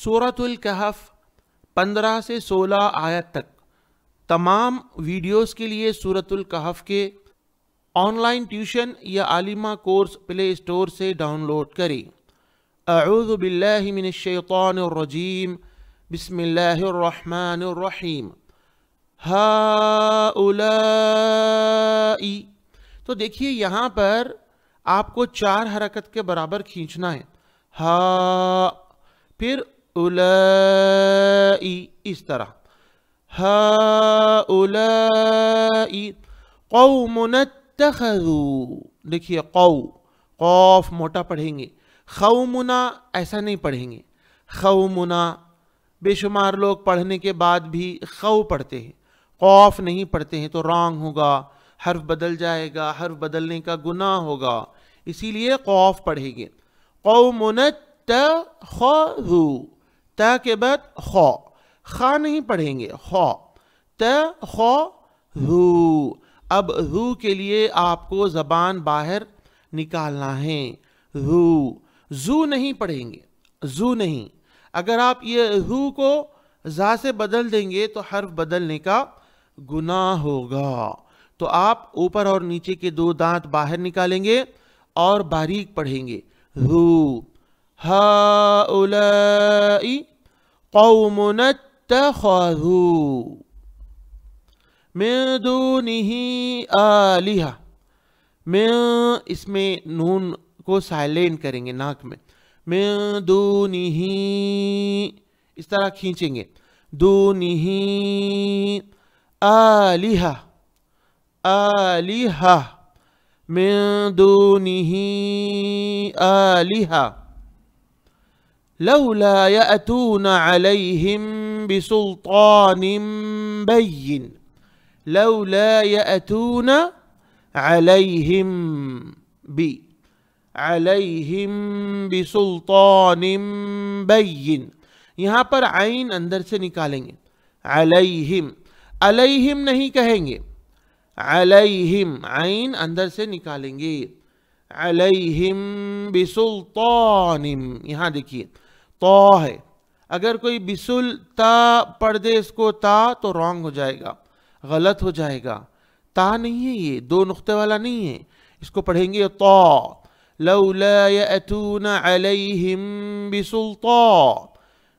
سورۃ الکہف 15 سے 16 آیت تک تمام ویڈیوز کے لیے سورۃ الکہف کے آن لائن ٹیوشن یا عالمہ کورس پلے اسٹور سے ڈاؤن لوڈ کریں۔ اعوذ باللہ من الشیطان الرجیم، بسم اللہ الرحمن الرحیم۔ ہؤلاء، تو دیکھیے یہاں پر آپ کو 4 حرکت کے برابر کھینچنا ہے۔ ہا، پھر اولائی، اس طرح۔ ہؤلاء قوم اتخذوا، دیکھیے قوف موٹا پڑھیں گے، قومنا ایسا نہیں پڑھیں گے، قومنا۔ بے شمار لوگ پڑھنے کے بعد بھی خو پڑھتے ہیں، قوف نہیں پڑھتے ہیں تو رانگ ہوگا، حرف بدل جائے گا، حرف بدلنے کا گناہ ہوگا، اسی لیے قوف پڑھیں گے۔ قوم اتخذوا، تا کے بعد خو، خا نہیں پڑھیں گے، خو، تخذوا۔ اب ذو کے لیے آپ کو زبان باہر نکالنا ہے، زو نہیں پڑھیں گے، زو نہیں۔ اگر آپ یہ ذو کو زا سے بدل دیں گے تو حرف بدلنے کا گناہ ہوگا، تو آپ اوپر اور نیچے کے 2 دانت باہر نکالیں گے اور باریک پڑھیں گے، ذو۔ ہؤلاء قوم اتخذوا من دونہ آلہہ، من، اس میں نون کو سائلنٹ کریں گے ناک میں، من دونہ، اس طرح کھینچیں گے، دونہ آلہہ، آلہہ، من دونہ آلہہ، لولا یأتون علیہم بسلطان بین، لولا یأتون علیہم علیہم بسلطان بین، یہاں پر عین اندر سے نکالیں گے، علیہم، علیہم نہیں کہیں گے، علیہم، عین اندر سے نکالیں گے، علیہم بسلطان، یہاں دیکھیے تو ہے، اگر کوئی بسل تا پڑھ دے اس کو تا تو رانگ ہو جائے گا، غلط ہو جائے گا، تا نہیں ہے، یہ 2 نقطے والا نہیں ہے، اس کو پڑھیں گے تو، لولا یأتون علیہم بسلطان،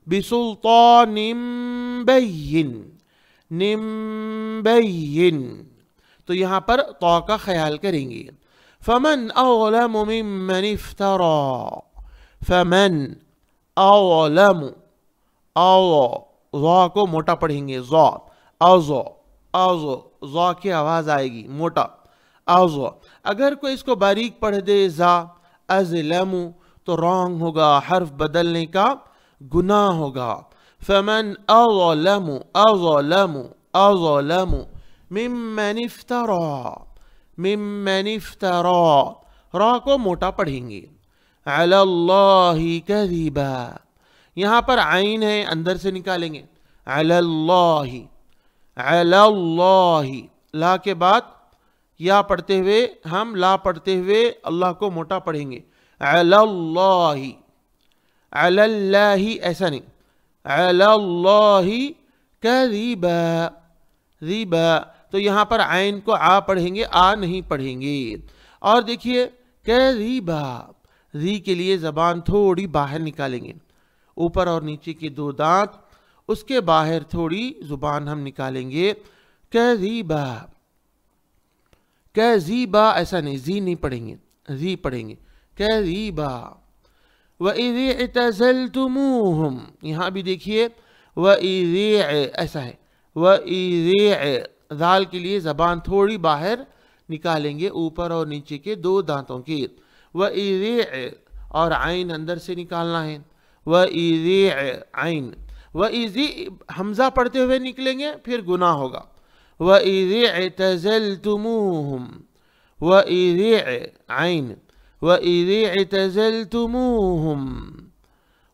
بسلطان بین، بین، تو یہاں پر تو کا خیال کریں گے۔ فمن اظلم ممن افترى، فمن اظلم، ضا کو موٹا پڑھیں گے، ضا، ازو، ازو، ضا کی آواز آئے گی موٹا، ازو۔ اگر کوئی اس کو باریک پڑھ دے زا، ازلم، تو رانگ ہوگا، حرف بدلنے کا گناہ ہوگا۔ فمن اظلم، اظلم، اظلم ممن افترى، ممن افترى، را کو موٹا پڑھیں گے، علی اللہ کذبا، یہاں پر عین ہے اندر سے نکالیں گے، علی اللہ، علی اللہ، لا کے بعد یا پڑھتے ہوئے ہم لا پڑھتے ہوئے اللہ کو موٹا پڑھیں گے، علی اللہ، علی اللہ ایسا نہیں، علی اللہ کذبا، ذبا، تو یہاں پر عین کو آ پڑھیں گے، آ نہیں پڑھیں گے۔ اور دیکھیے کذبا، ذی کے لیے زبان تھوڑی باہر نکالیں گے، اوپر اور نیچے کے 2 دانت، اس کے باہر تھوڑی زبان ہم نکالیں گے، کذبا، کذبا ایسا نہیں، زی نہیں پڑھیں گے، زی پڑھیں گے، کذبا۔ وَإِذِ اعْتَزَلْتُمُوهُمْ، یہاں بھی دیکھیے وَإِذِ ایسا ہے، وَإِذِ، ذال کے لیے زبان تھوڑی باہر نکالیں گے اوپر اور نیچے کے 2 دانتوں کے، وَإِذِ، اور عین اندر سے نکالنا ہے، وَإِذِ عین، وَإِذِ حمزہ پڑھتے ہوئے نکلیں گے پھر گناہ ہوگا، وَإِذِ اعْتَزَلْتُمُوهُمْ، وَإِذِ عین، وَإِذِ اعْتَزَلْتُمُوهُمْ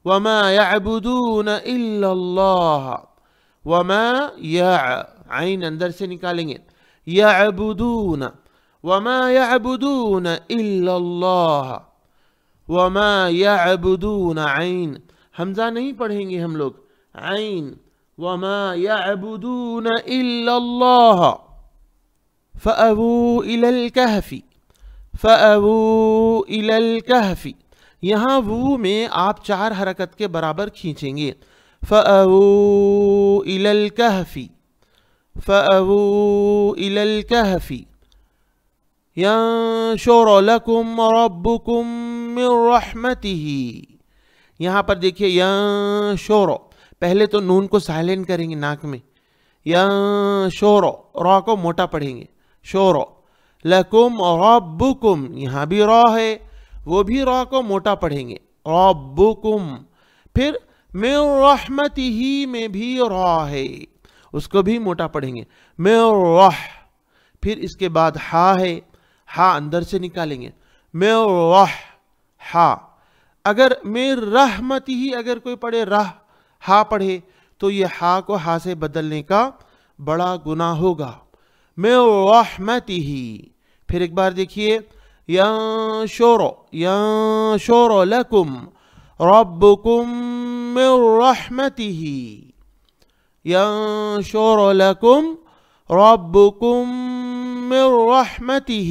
وَمَا يَعْبُدُونَ إِلَّا اللَّهَ، وَمَا عین اندر سے نکالیں گے، يَعْبُدُونَ، وَمَا يَعْبُدُونَ إِلَّا اللَّهَ، وَمَا يَعْبُدُونَ عین، حمزہ نہیں پڑھیں گے ہم لوگ، عین، وما یعبدون الا اللہ، فأووا الی الکہف، فأووا الی الکہف، یہاں وو میں آپ 4 حرکت کے برابر کھینچیں گے، فأووا الی الکہف، فأووا الی الکہف ینشر لکم ربکم من رحمتہ، یہاں پر دیکھیے ینشر، پہلے تو نون کو سائلنٹ کریں گے ناک میں، ینشر، را کو موٹا پڑھیں گے، شور، لکم ربکم، یہاں بھی را ہے، وہ بھی را کو موٹا پڑھیں گے، ربکم، پھر من رحمتہ میں بھی را ہے، اس کو بھی موٹا پڑھیں گے، من رح، پھر اس کے بعد ہا ہے، ہا اندر سے نکالیں گے، من رح، ہا، اگر من رحمتہ اگر کوئی پڑھے رح، ہا پڑھے تو یہ ہا کو ہا سے بدلنے کا بڑا گناہ ہوگا، من رحمتہ، پھر ایک بار دیکھیے، ینشر، ینشر لکم ربکم من رحمتہ، ینشر لکم ربکم من رحمتہ،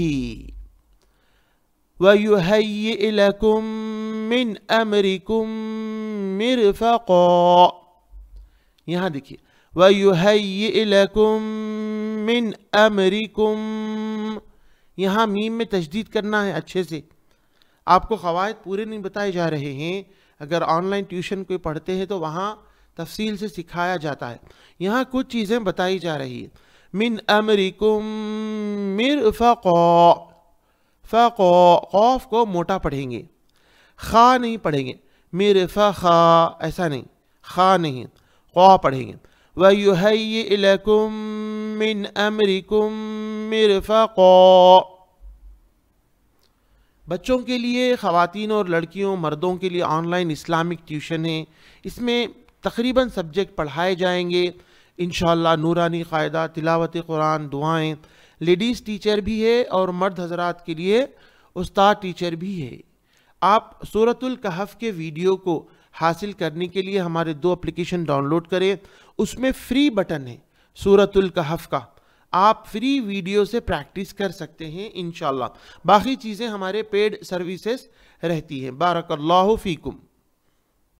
وَيُهَيِّئْ لَكُم مِّنْ أَمْرِكُم مِّرْفَقًا، یہاں دیکھیے، وَيُهَيِّئْ لَكُم مِّنْ أَمْرِكُم، یہاں میم میں تشدید کرنا ہے اچھے سے، آپ کو قواعد پورے نہیں بتائے جا رہے ہیں، اگر آن لائن ٹیوشن کوئی پڑھتے ہیں تو وہاں تفصیل سے سکھایا جاتا ہے، یہاں کچھ چیزیں بتائی جا رہی ہیں، من امرکم مرفقا، فقا، قوف کو موٹا پڑھیں گے، خا نہیں پڑھیں گے، مرفقا ایسا نہیں، خا نہیں، قا پڑھیں گے، وَيُهَيِّئْ لَكُم مِّنْ أَمْرِكُم مِّرْفَقًا، بچوں کے لیے، خواتین اور لڑکیوں مردوں کے لیے آن لائن اسلامک ٹیوشن ہے، اس میں تقریباً سبجیکٹ پڑھائے جائیں گے انشاءاللہ، نورانی قاعدہ، تلاوت قرآن، دعائیں، لیڈیز ٹیچر بھی ہے اور مرد حضرات کے لیے استاد ٹیچر بھی ہے۔ آپ سورۃ الکہف کے ویڈیو کو حاصل کرنے کے لیے ہمارے 2 اپلیکیشن ڈاؤن لوڈ کریں، اس میں فری بٹن ہے سورۃ الکہف کا، آپ فری ویڈیو سے پریکٹس کر سکتے ہیں انشاءاللہ، باقی چیزیں ہمارے پیڈ سروسز رہتی ہیں۔ بارک اللہ فیکم۔